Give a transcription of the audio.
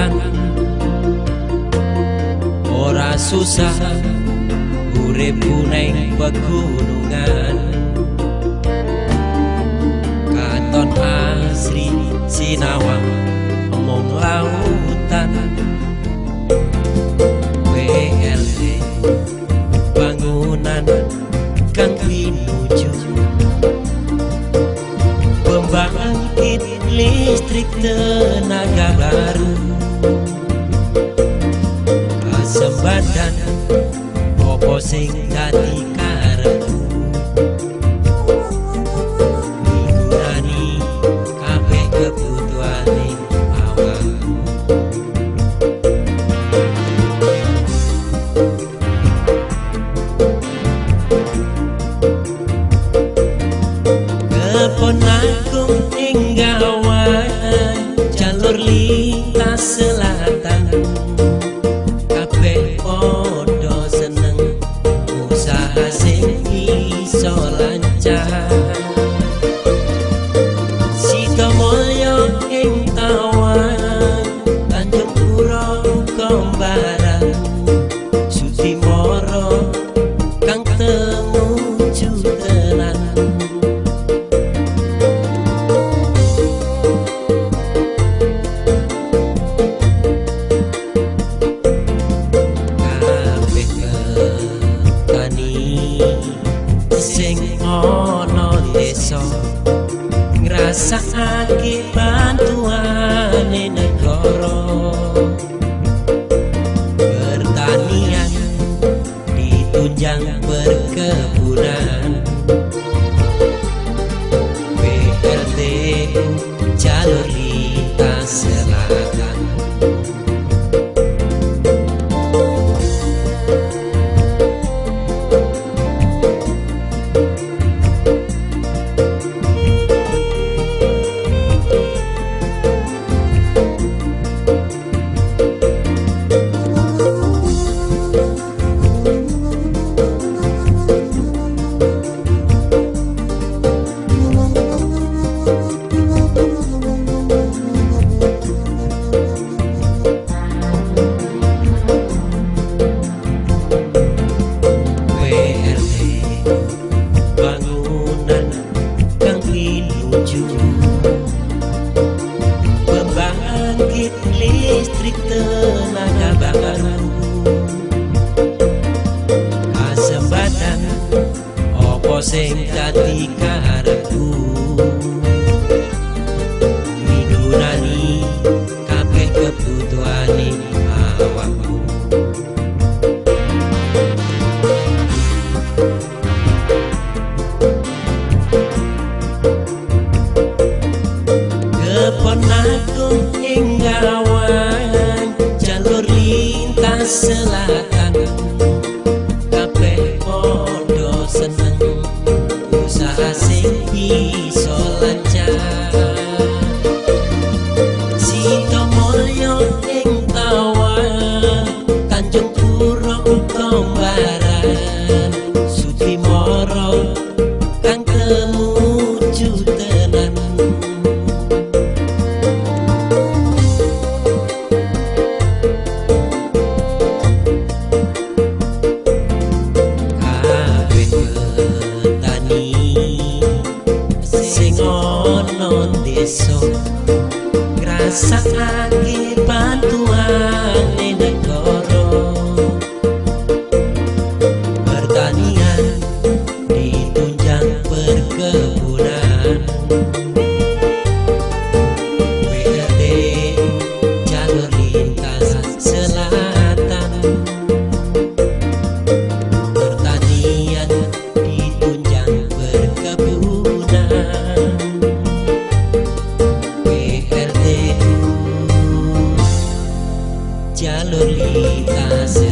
kang ora susah urip neng pegunungan. Katon asri sinawang mung lautan. PLT bangunan kang pinuju pembangkit listrik tenaga baru. Kasembadan opo sing dadi karepku migunani kabeh kebutuhane awakku. Keponaku ing gawan jalur lintas selatan. Kabeh podo seneng usaha sing iso lancar. Sidomulyo ing Tawang, Tanjung Pura Kombaran, Sutimoro kang temuju tenan. Sing ana desa ngrasakake bantuane negara. Pertanian ditunjang perkebunan. PLT jalur lintas selatan. Pembangkit listrik tenaga baru. Kasembadan opo sing dadi karepku migunani kabeh kebutuhane awakku. Keponaku ing gawan jalur lintas selatan. Kabeh podo seneng usaha sing iso lancar. Sidomulyo ing Tawang, Tanjung Pura Kombaran, Sutimoro kang temuju tenan. Sing ana desa ngrasakake bantuane negara. Pertanian ditunjang perkebunan. PLT jalur lintas selatan. Pertanian ditunjang perkebunan. PLT jalur lintas